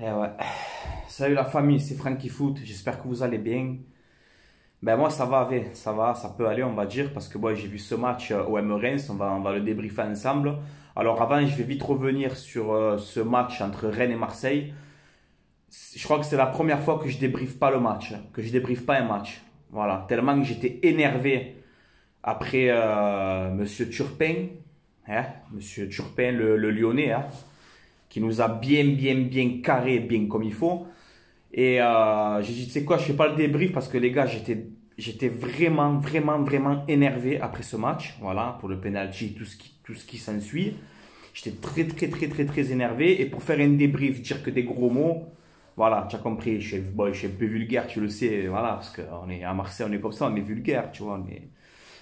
Eh ouais. Salut la famille, c'est Franky Foot. J'espère que vous allez bien. Ben moi ça va, ça va, ça peut aller on va dire parce que moi j'ai vu ce match au Reims, on va le débriefer ensemble. Alors avant je vais vite revenir sur ce match entre Rennes et Marseille. Je crois que c'est la première fois que je débriefe pas le match, que je débriefe pas un match. Voilà, tellement que j'étais énervé après Monsieur Turpin, hein, Monsieur Turpin le Lyonnais, hein, qui nous a bien carré, bien comme il faut. Et j'ai dit, tu sais quoi, je fais pas le débrief parce que les gars, j'étais vraiment énervé après ce match. Voilà, pour le penalty, tout ce qui s'ensuit. J'étais très énervé. Et pour faire un débrief, dire que des gros mots, voilà, tu as compris, je suis un peu vulgaire, tu le sais, voilà, parce qu'on est à Marseille, on est comme ça, on est vulgaire, tu vois.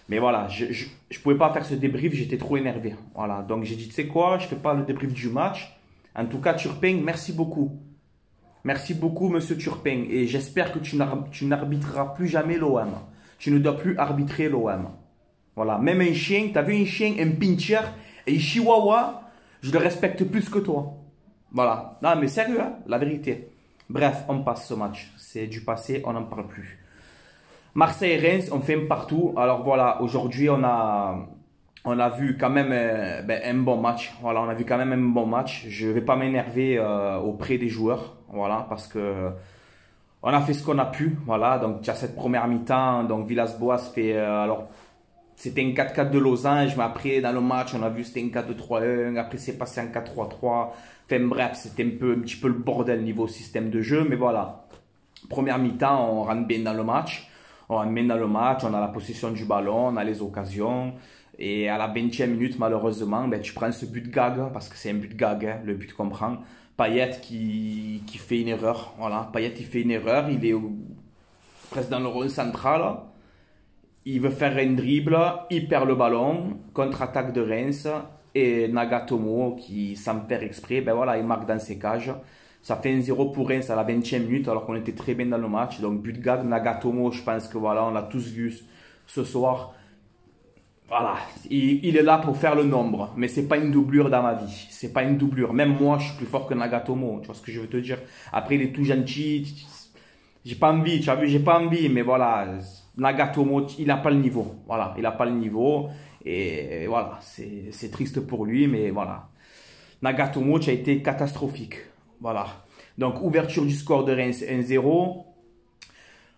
Mais voilà, je pouvais pas faire ce débrief, j'étais trop énervé. Voilà, donc j'ai dit, tu sais quoi, je fais pas le débrief du match. En tout cas, Turpin, merci beaucoup. Merci beaucoup, monsieur Turpin. Et j'espère que tu n'arbitreras plus jamais l'OM. Tu ne dois plus arbitrer l'OM. Voilà. Même un chien, tu as vu un chien, un pincher et un chihuahua, je le respecte plus que toi. Voilà. Non, mais sérieux, hein, la vérité. Bref, on passe ce match. C'est du passé, on n'en parle plus. Marseille-Reims, on fait un partout. Alors voilà, aujourd'hui, on a vu quand même un bon match. Voilà, on a vu quand même un bon match. Je ne vais pas m'énerver auprès des joueurs. Voilà, parce que on a fait ce qu'on a pu. Voilà, donc tu as cette première mi-temps. Donc Villas-Boas fait. Alors, c'était un 4-4 de losange, mais après, dans le match, on a vu c'était un 4-2-3-1. Après, c'est passé en 4-3-3. Enfin bref, c'était un petit peu le bordel niveau système de jeu. Mais voilà, première mi-temps, on rentre bien dans le match. On rentre bien dans le match, on a la possession du ballon, on a les occasions. Et à la 20e minute, malheureusement, ben, tu prends ce but gag, parce que c'est un but gag, hein, le but qu'on prend. Payet qui fait une erreur. Voilà, Payet il fait une erreur, il est presque dans le rond central. Il veut faire un dribble, il perd le ballon, contre-attaque de Reims. Et Nagatomo, qui sans faire exprès, ben voilà, il marque dans ses cages. Ça fait un 0 pour Reims à la 20e minute, alors qu'on était très bien dans le match. Donc but gag, Nagatomo, je pense que voilà, on l'a tous vu ce soir. Voilà, il est là pour faire le nombre, mais c'est pas une doublure dans ma vie. C'est pas une doublure. Même moi, je suis plus fort que Nagatomo. Tu vois ce que je veux te dire? Après, il est tout gentil. J'ai pas envie, tu as vu, j'ai pas envie, mais voilà, Nagatomo, il n'a pas le niveau. Voilà, il n'a pas le niveau. Et voilà, c'est triste pour lui, mais voilà. Nagatomo, tu as été catastrophique. Voilà. Donc, ouverture du score de Reims 1-0.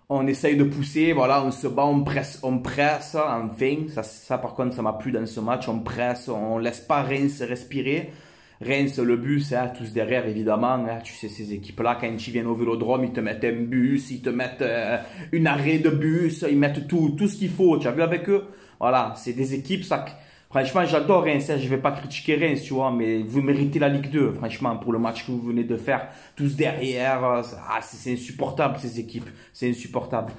On essaye de pousser, voilà, on se bat, on presse, enfin. Ça par contre, ça m'a plu dans ce match. On presse, on laisse pas Reims respirer. Reims, le bus, hein, tous derrière, évidemment. Hein, tu sais, ces équipes-là, quand ils viennent au Vélodrome, ils te mettent un bus, ils te mettent une arrêt de bus, ils mettent tout ce qu'il faut. Tu as vu avec eux? Voilà, c'est des équipes, ça. Franchement, j'adore Reims, hein, je vais pas critiquer Reims, tu vois, mais vous méritez la Ligue 2, franchement, pour le match que vous venez de faire, tous derrière, c'est insupportable ces équipes, c'est insupportable.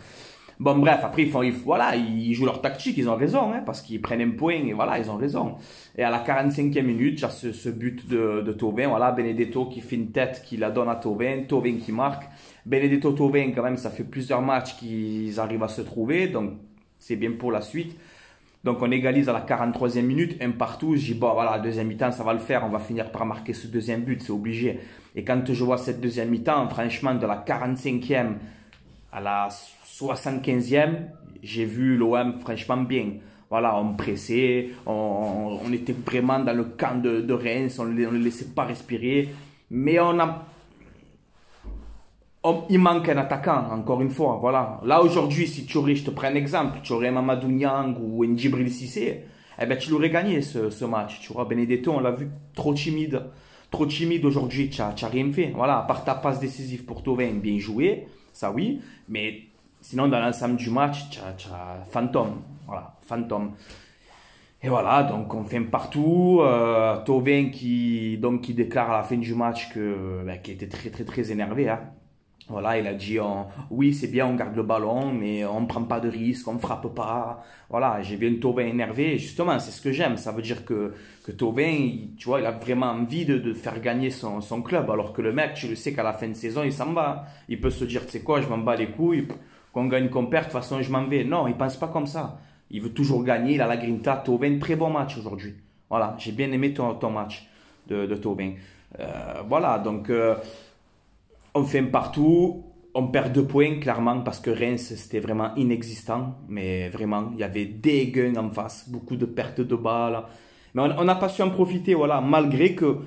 Bon, bref, après, voilà, ils jouent leur tactique, ils ont raison, hein, parce qu'ils prennent un point, et voilà, ils ont raison. Et à la 45e minute, il y a ce but de Thauvin, voilà, Benedetto qui fait une tête, qui la donne à Thauvin, Thauvin qui marque. Benedetto, Thauvin, quand même, ça fait plusieurs matchs qu'ils arrivent à se trouver, donc c'est bien pour la suite. Donc on égalise à la 43e minute, un partout. Je dis, bon voilà, deuxième mi-temps, ça va le faire. On va finir par marquer ce deuxième but, c'est obligé. Et quand je vois cette deuxième mi-temps, franchement, de la 45e à la 75e, j'ai vu l'OM franchement bien. Voilà, on pressait, on était vraiment dans le camp de Reims, on ne le laissait pas respirer. Mais il manque un attaquant, encore une fois, voilà. Là, aujourd'hui, si tu aurais, je te prends un exemple, tu aurais Mamadou Niang ou un Djibril Cissé, eh ben, tu l'aurais gagné, ce match. Tu vois, Benedetto, on l'a vu trop timide. Trop timide aujourd'hui, tu n'as rien fait. Voilà, à part ta passe décisive pour Thauvin, bien joué, ça oui. Mais sinon, dans l'ensemble du match, tu as fantôme. Voilà, fantôme. Et voilà, donc on fait un partout. Thauvin qui déclare à la fin du match qu'il était très énervé, hein. Voilà, il a dit, oui, c'est bien, on garde le ballon, mais on ne prend pas de risque, on ne frappe pas. Voilà, j'ai vu un Thauvin énervé. Et justement, c'est ce que j'aime. Ça veut dire que Thauvin, tu vois, il a vraiment envie de faire gagner son club. Alors que le mec, tu le sais qu'à la fin de saison, il s'en va. Il peut se dire, tu sais quoi, je m'en bats les couilles. Qu'on gagne, qu'on perde, de toute façon, je m'en vais. Non, il ne pense pas comme ça. Il veut toujours gagner. Il a la grinta. Thauvin, très bon match aujourd'hui. Voilà, j'ai bien aimé ton match de Thauvin. Voilà, donc... On fait un partout, on perd 2 points, clairement, parce que Reims, c'était vraiment inexistant. Mais vraiment, il y avait des gains en face, beaucoup de pertes de balles. Mais on n'a pas su en profiter, voilà, malgré que...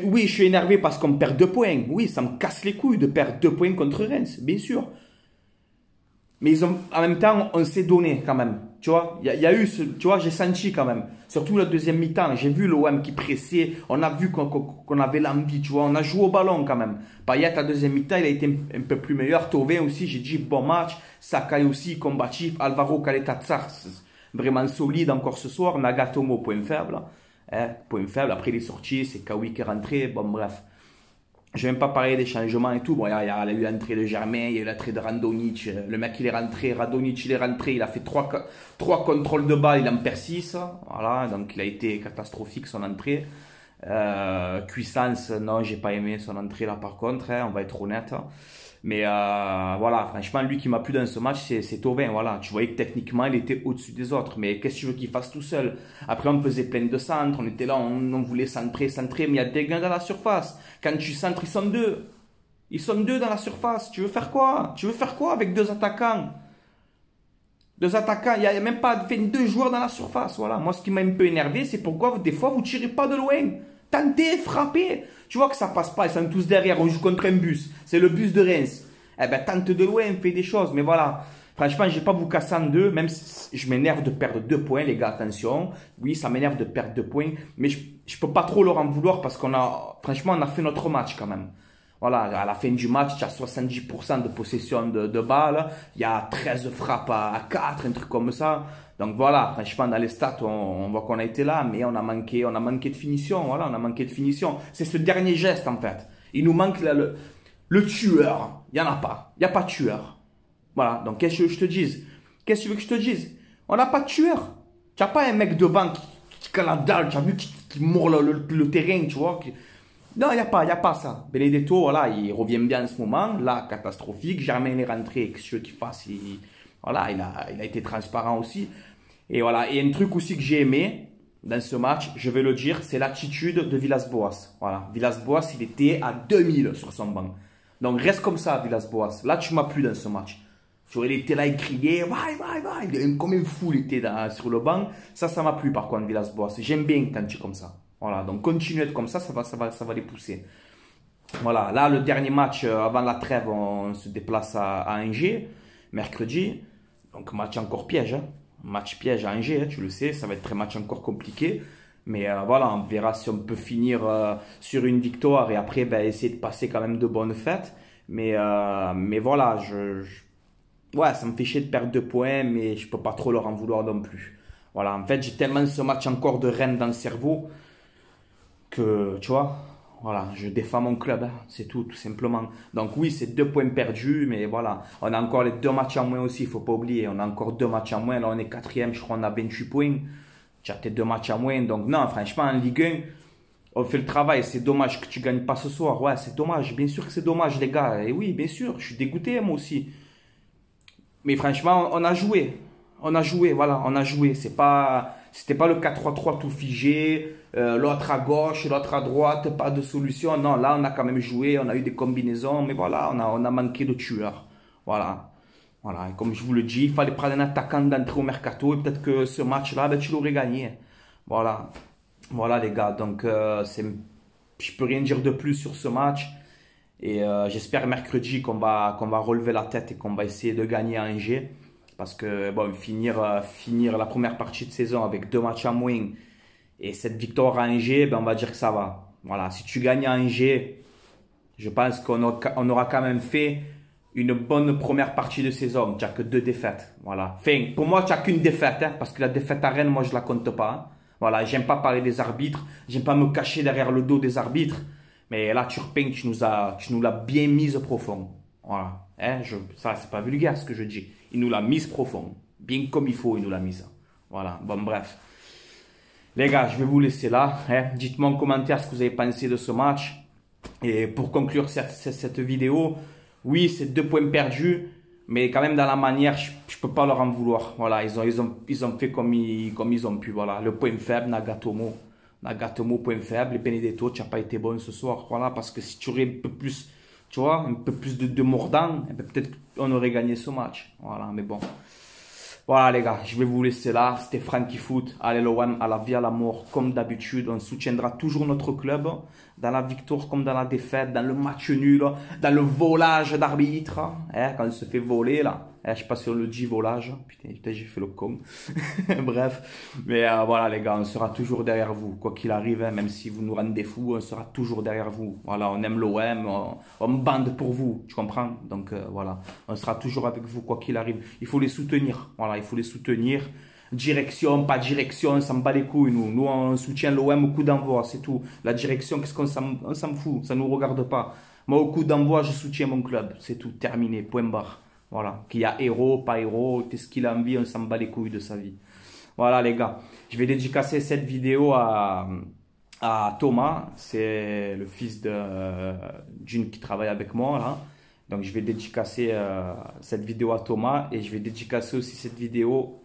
oui, je suis énervé parce qu'on perd 2 points. Oui, ça me casse les couilles de perdre 2 points contre Reims, bien sûr. Mais en même temps, on s'est donné quand même. Tu vois, il y a eu tu vois, j'ai senti quand même. Surtout la deuxième mi-temps, j'ai vu l'OM qui pressait. On a vu qu'on avait l'envie, tu vois. On a joué au ballon quand même. Payet, la deuxième mi-temps, il a été un peu plus meilleur. Thauvin aussi, j'ai dit bon match. Sakai aussi, combatif. Alvaro Caleta-Tsar, vraiment solide encore ce soir. Nagatomo, point faible. Point faible. Après, il est sorti. C'est Kawi qui est rentré. Bon, bref. Je vais même pas parler des changements et tout. Bon, il y a eu l'entrée de Germain, il y a eu l'entrée de Radonjic. Le mec, il est rentré. Radonjic, il est rentré. Il a fait 3 contrôles de balle. Il en perd 6. Voilà, donc il a été catastrophique son entrée. Cuissance, non, j'ai pas aimé son entrée là par contre. On va être honnête. Mais voilà, franchement, lui qui m'a plu dans ce match, c'est Thauvin. Voilà, tu voyais que techniquement, il était au-dessus des autres. Mais qu'est-ce que tu veux qu'il fasse tout seul? Après, on faisait plein de centres. On était là, on voulait centrer. Mais il y a des gains dans la surface. Quand tu centres, ils sont 2. Ils sont 2 dans la surface. Tu veux faire quoi? Tu veux faire quoi avec 2 attaquants? 2 attaquants, il n'y a même pas 2 joueurs dans la surface. Voilà. Moi, ce qui m'a un peu énervé, c'est pourquoi des fois, vous ne tirez pas de loin. Tentez, frappez. Tu vois que ça passe pas, ils sont tous derrière, on joue contre un bus. C'est le bus de Reims. Eh ben, tente de loin, fais des choses. Mais voilà, franchement, je ne vais pas vous casser en deux, même si je m'énerve de perdre 2 points, les gars, attention. Oui, ça m'énerve de perdre 2 points, mais je ne peux pas trop leur en vouloir parce franchement, on a fait notre match quand même. Voilà, à la fin du match, tu as 70% de possession de balles, il y a 13 frappes à 4, un truc comme ça. Donc voilà, franchement, dans les stats, on voit qu'on a été là, mais on a manqué de finition. Voilà, on a manqué de finition. C'est ce dernier geste, en fait. Il nous manque là, le tueur. Il n'y en a pas. Il n'y a pas de tueur. Voilà, donc qu'est-ce que je te dise? Qu'est-ce que tu veux que je te dise? On n'a pas de tueur. Tu n'as pas un mec devant qui a la dalle, tu as vu, qui mord le terrain, tu vois. Non, il n'y a pas ça. Benedetto, voilà, il revient bien en ce moment. Là, catastrophique. Germain est rentré. Qu'est-ce que tu veux qu'il fasse? Voilà, il a été transparent aussi. Et voilà, et un truc aussi que j'ai aimé dans ce match, je vais le dire, c'est l'attitude de Villas-Boas. Voilà, Villas-Boas, il était à 2000 sur son banc. Donc reste comme ça, Villas-Boas. Là, tu m'as plu dans ce match. Il était là, il criait, vai, comme un fou, il était sur le banc. Ça m'a plu par contre, Villas-Boas. J'aime bien quand tu es comme ça. Voilà, donc continue à être comme ça, ça va les pousser. Voilà, là, le dernier match avant la trêve, on se déplace à Angers, mercredi. Donc match encore piège, hein. Match piège à Angers, hein, tu le sais, ça va être un match encore compliqué. Mais voilà, on verra si on peut finir sur une victoire et après essayer de passer quand même de bonnes fêtes. Mais voilà, ouais, ça me fait chier de perdre 2 points, mais je peux pas trop leur en vouloir non plus. Voilà, en fait, j'ai tellement ce match encore de Rennes dans le cerveau que, tu vois, voilà, je défends mon club, hein, c'est tout simplement. Donc oui, c'est 2 points perdus, mais voilà, on a encore les 2 matchs en moins aussi, il faut pas oublier. On a encore 2 matchs en moins, là on est 4e, je crois on a 28 points. Tu as tes 2 matchs en moins, donc non, franchement, en Ligue 1, on fait le travail. C'est dommage que tu gagnes pas ce soir. Ouais, c'est dommage, bien sûr que c'est dommage, les gars. Et oui, bien sûr, je suis dégoûté, moi aussi. Mais franchement, on a joué. On a joué, voilà, on a joué. C'était pas le 4-3-3 tout figé, l'autre à gauche, l'autre à droite, pas de solution. Non, là, on a quand même joué, on a eu des combinaisons, mais voilà, on a manqué de tueurs. Voilà. Voilà, et comme je vous le dis, il fallait prendre un attaquant d'entrée au mercato, et peut-être que ce match-là, tu l'aurais gagné. Voilà. Voilà, les gars, donc je peux rien dire de plus sur ce match. Et j'espère mercredi qu'on va relever la tête et qu'on va essayer de gagner à Angers. Parce que bon, finir la première partie de saison avec 2 matchs en moins et cette victoire à Angers, on va dire que ça va. Voilà, si tu gagnes à Angers, je pense qu'on aura quand même fait une bonne première partie de saison. Tu n'as que 2 défaites. Voilà. Enfin, pour moi, tu n'as qu'une défaite. Hein, parce que la défaite à Rennes, moi, je ne la compte pas. Hein. Voilà, j'aime pas parler des arbitres. J'aime pas me cacher derrière le dos des arbitres. Mais là, Turpin, tu nous l'as bien mise profond. Voilà. Hein, ça, c'est pas vulgaire ce que je dis. Il nous l'a mise profond. Bien comme il faut, il nous l'a mise. Voilà. Bon, bref. Les gars, je vais vous laisser là. Hein. Dites-moi en commentaire ce que vous avez pensé de ce match. Et pour conclure cette vidéo, oui, c'est 2 points perdus. Mais quand même, dans la manière, je ne peux pas leur en vouloir. Voilà, ils ont fait comme ils ont pu. Voilà, le point faible, Nagatomo, point faible. Et Benedetto, tu n'as pas été bon ce soir. Voilà, parce que si tu aurais un peu plus tu vois, un peu plus de mordant, et peut-être qu'on aurait gagné ce match. Voilà, mais bon. Voilà les gars, je vais vous laisser là. C'était Frankie Foot. Allez l'OM, à la vie, à la mort, comme d'habitude. On soutiendra toujours notre club, dans la victoire comme dans la défaite, dans le match nul, dans le volage d'arbitre. Quand il se fait voler là. Je sais pas si on le dit volage. Putain, j'ai fait le con. Bref. Mais voilà les gars, on sera toujours derrière vous. Quoi qu'il arrive, même si vous nous rendez fous, on sera toujours derrière vous. Voilà, on aime l'OM, on bande pour vous. Tu comprends? Donc voilà, on sera toujours avec vous quoi qu'il arrive. Il faut les soutenir. Voilà, il faut les soutenir. Direction, pas direction, on s'en bat les couilles, nous. Nous, on soutient l'OM au coup d'envoi, c'est tout. La direction, qu'est-ce qu'on s'en fout, ça ne nous regarde pas. Moi, au coup d'envoi, je soutiens mon club, c'est tout, terminé, point barre. Voilà, qu'il y a héros, pas héros, qu'est-ce qu'il a envie, on s'en bat les couilles de sa vie. Voilà, les gars, je vais dédicacer cette vidéo à Thomas, c'est le fils d'une qui travaille avec moi, là. Donc, je vais dédicacer cette vidéo à Thomas et je vais dédicacer aussi cette vidéo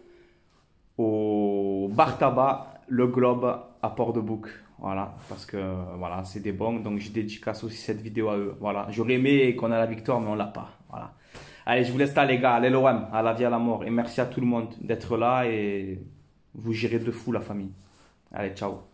au bar tabac, le Globe à Port-de-Bouc. Voilà, parce que voilà, c'est des bons. Donc je dédicace aussi cette vidéo à eux. Voilà, j'aurais aimé qu'on ait la victoire, mais on l'a pas. Voilà. Allez, je vous laisse là, les gars. Allez, l'OM, à la vie, à la mort. Et merci à tout le monde d'être là et vous gérez de fou, la famille. Allez, ciao.